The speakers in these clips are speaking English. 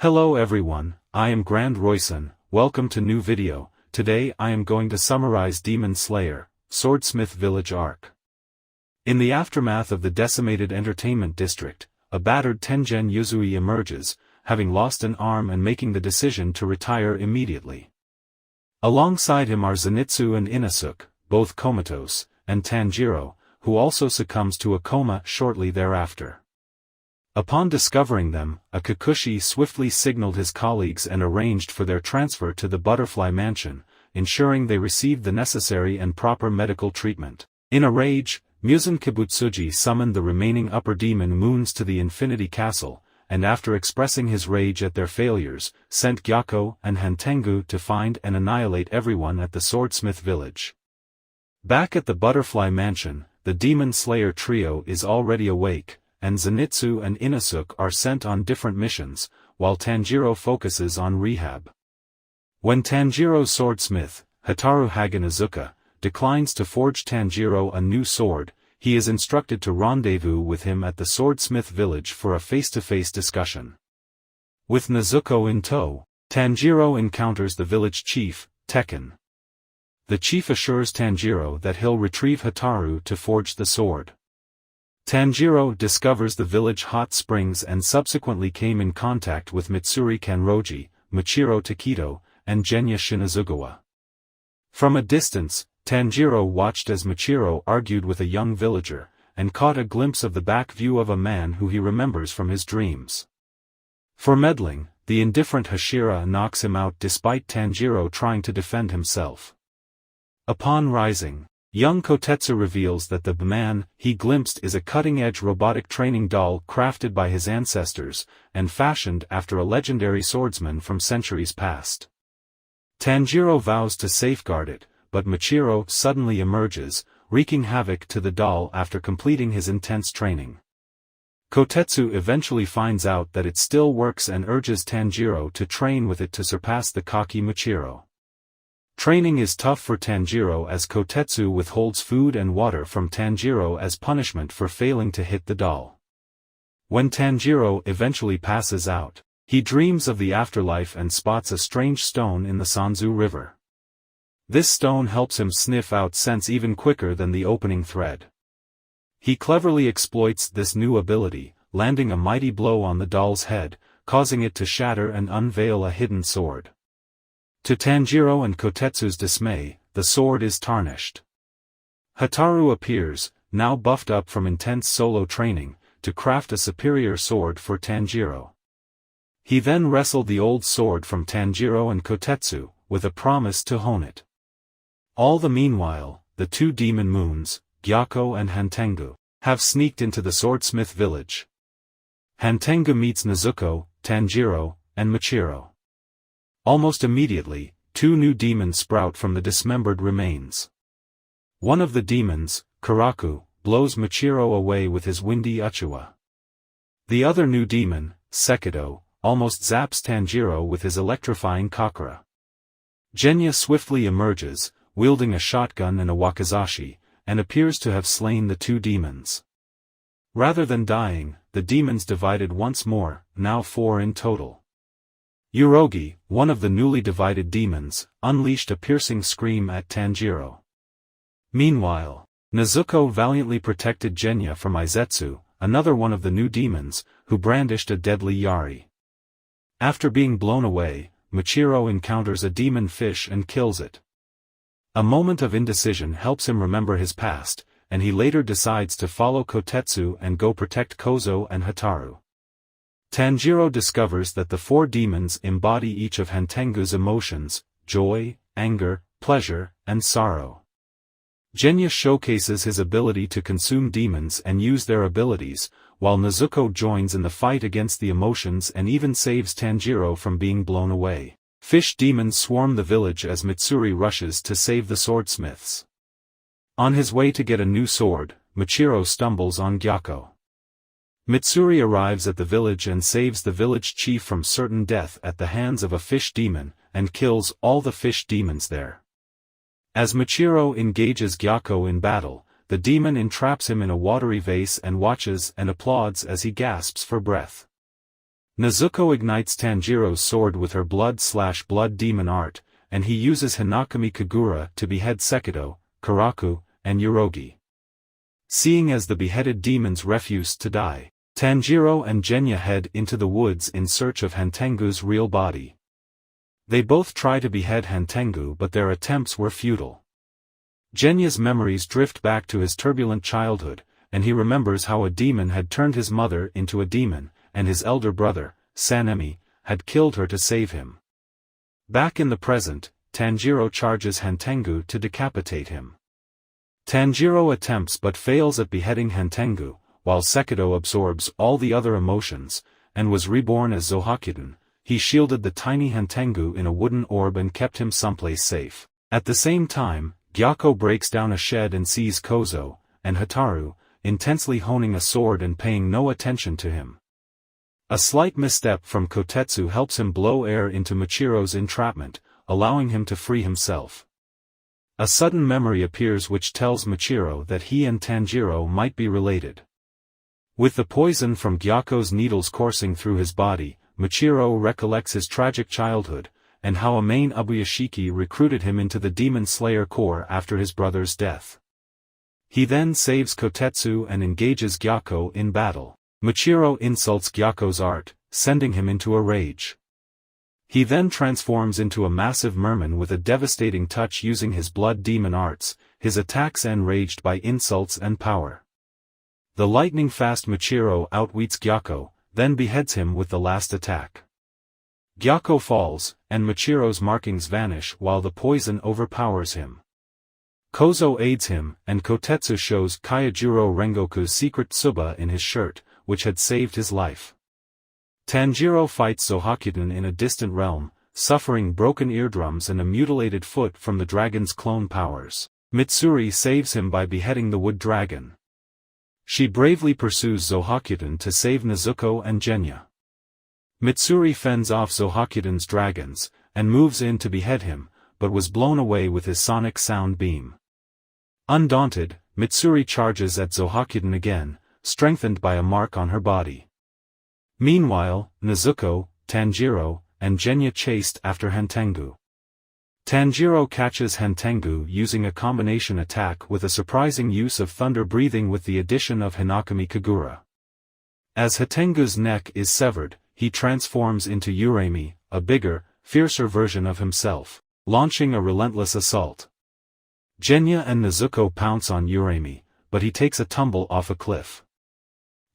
Hello everyone, I am Grand Royson, welcome to new video. Today I am going to summarize Demon Slayer, Swordsmith Village arc. In the aftermath of the decimated entertainment district, a battered Tengen Yuzui emerges, having lost an arm and making the decision to retire immediately. Alongside him are Zenitsu and Inosuke, both comatose, and Tanjiro, who also succumbs to a coma shortly thereafter. Upon discovering them, a Kikuchi swiftly signaled his colleagues and arranged for their transfer to the Butterfly Mansion, ensuring they received the necessary and proper medical treatment. In a rage, Muzan Kibutsuji summoned the remaining upper demon moons to the Infinity Castle, and after expressing his rage at their failures, sent Gyako and Hantengu to find and annihilate everyone at the Swordsmith village. Back at the Butterfly Mansion, the Demon Slayer trio is already awake, and Zenitsu and Inosuke are sent on different missions, while Tanjiro focuses on rehab. When Tanjiro's swordsmith, Hataru Haganazuka, declines to forge Tanjiro a new sword, he is instructed to rendezvous with him at the Swordsmith village for a face-to-face discussion. With Nezuko in tow, Tanjiro encounters the village chief, Tekken. The chief assures Tanjiro that he'll retrieve Hataru to forge the sword. Tanjiro discovers the village hot springs and subsequently came in contact with Mitsuri Kanroji, Michiro Takito, and Genya Shinazugawa. From a distance, Tanjiro watched as Michiro argued with a young villager, and caught a glimpse of the back view of a man who he remembers from his dreams. For meddling, the indifferent Hashira knocks him out despite Tanjiro trying to defend himself. Upon rising, young Kotetsu reveals that the man he glimpsed is a cutting-edge robotic training doll crafted by his ancestors, and fashioned after a legendary swordsman from centuries past. Tanjiro vows to safeguard it, but Michiro suddenly emerges, wreaking havoc to the doll after completing his intense training. Kotetsu eventually finds out that it still works and urges Tanjiro to train with it to surpass the cocky Michiro. Training is tough for Tanjiro as Kotetsu withholds food and water from Tanjiro as punishment for failing to hit the doll. When Tanjiro eventually passes out, he dreams of the afterlife and spots a strange stone in the Sanzu River. This stone helps him sniff out scents even quicker than the opening thread. He cleverly exploits this new ability, landing a mighty blow on the doll's head, causing it to shatter and unveil a hidden sword. To Tanjiro and Kotetsu's dismay, the sword is tarnished. Hataru appears, now buffed up from intense solo training, to craft a superior sword for Tanjiro. He then wrestled the old sword from Tanjiro and Kotetsu, with a promise to hone it. All the meanwhile, the two demon moons, Gyako and Hantengu, have sneaked into the Swordsmith village. Hantengu meets Nezuko, Tanjiro, and Michiro. Almost immediately, two new demons sprout from the dismembered remains. One of the demons, Karaku, blows Michiro away with his windy Uchiwa. The other new demon, Sekido, almost zaps Tanjiro with his electrifying Kakura. Genya swiftly emerges, wielding a shotgun and a wakizashi, and appears to have slain the two demons. Rather than dying, the demons divided once more, now 4 in total. Urogi, one of the newly divided demons, unleashed a piercing scream at Tanjiro. Meanwhile, Nezuko valiantly protected Genya from Izetsu, another one of the new demons, who brandished a deadly yari. After being blown away, Michiro encounters a demon fish and kills it. A moment of indecision helps him remember his past, and he later decides to follow Kotetsu and go protect Kozo and Hataru. Tanjiro discovers that the 4 demons embody each of Hantengu's emotions: joy, anger, pleasure, and sorrow. Genya showcases his ability to consume demons and use their abilities, while Nezuko joins in the fight against the emotions and even saves Tanjiro from being blown away. Fish demons swarm the village as Mitsuri rushes to save the swordsmiths. On his way to get a new sword, Michiro stumbles on Gyako. Mitsuri arrives at the village and saves the village chief from certain death at the hands of a fish demon, and kills all the fish demons there. As Michiro engages Gyako in battle, the demon entraps him in a watery vase and watches and applauds as he gasps for breath. Nezuko ignites Tanjiro's sword with her blood demon art, and he uses Hinakami Kagura to behead Sekido, Karaku, and Yurogi. Seeing as the beheaded demons refuse to die, Tanjiro and Genya head into the woods in search of Hantengu's real body. They both try to behead Hantengu but their attempts were futile. Genya's memories drift back to his turbulent childhood, and he remembers how a demon had turned his mother into a demon, and his elder brother, Sanemi, had killed her to save him. Back in the present, Tanjiro charges Hantengu to decapitate him. Tanjiro attempts but fails at beheading Hantengu, while Sekido absorbs all the other emotions, and was reborn as Zohakiden. He shielded the tiny Hantengu in a wooden orb and kept him someplace safe. At the same time, Gyako breaks down a shed and sees Kozo, and Hataru, intensely honing a sword and paying no attention to him. A slight misstep from Kotetsu helps him blow air into Michiro's entrapment, allowing him to free himself. A sudden memory appears which tells Michiro that he and Tanjiro might be related. With the poison from Gyako's needles coursing through his body, Michiro recollects his tragic childhood, and how a main Ubuyashiki recruited him into the Demon Slayer Corps after his brother's death. He then saves Kotetsu and engages Gyako in battle. Michiro insults Gyako's art, sending him into a rage. He then transforms into a massive merman with a devastating touch using his blood demon arts, his attacks enraged by insults and power. The lightning-fast Michiro outwits Gyako, then beheads him with the last attack. Gyako falls, and Michiro's markings vanish while the poison overpowers him. Kozo aids him, and Kotetsu shows Kyojuro Rengoku's secret tsuba in his shirt, which had saved his life. Tanjiro fights Zohakiden in a distant realm, suffering broken eardrums and a mutilated foot from the dragon's clone powers. Mitsuri saves him by beheading the wood dragon. She bravely pursues Zohakiden to save Nezuko and Genya. Mitsuri fends off Zohakiden's dragons, and moves in to behead him, but was blown away with his sonic sound beam. Undaunted, Mitsuri charges at Zohakiden again, strengthened by a mark on her body. Meanwhile, Nezuko, Tanjiro, and Genya chased after Hantengu. Tanjiro catches Hantengu using a combination attack with a surprising use of thunder breathing with the addition of Hinakami Kagura. As Hantengu's neck is severed, he transforms into Urami, a bigger, fiercer version of himself, launching a relentless assault. Genya and Nezuko pounce on Urami, but he takes a tumble off a cliff.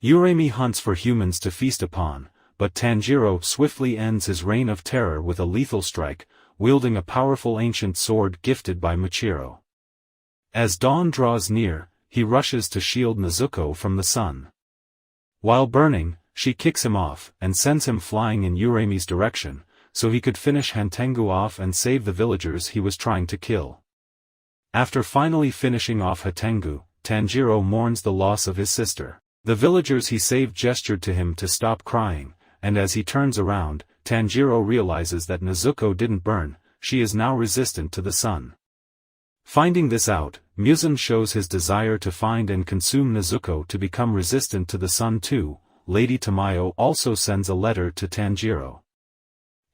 Urami hunts for humans to feast upon, but Tanjiro swiftly ends his reign of terror with a lethal strike, wielding a powerful ancient sword gifted by Michiro. As dawn draws near, he rushes to shield Nezuko from the sun. While burning, she kicks him off and sends him flying in Urami's direction, so he could finish Hantengu off and save the villagers he was trying to kill. After finally finishing off Hantengu, Tanjiro mourns the loss of his sister. The villagers he saved gestured to him to stop crying, and as he turns around, Tanjiro realizes that Nezuko didn't burn, she is now resistant to the sun. Finding this out, Muzan shows his desire to find and consume Nezuko to become resistant to the sun too. Lady Tamayo also sends a letter to Tanjiro.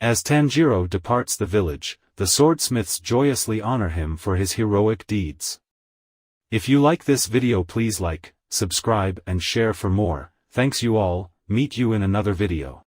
As Tanjiro departs the village, the swordsmiths joyously honor him for his heroic deeds. If you like this video, please like, subscribe and share for more. Thanks you all, meet you in another video.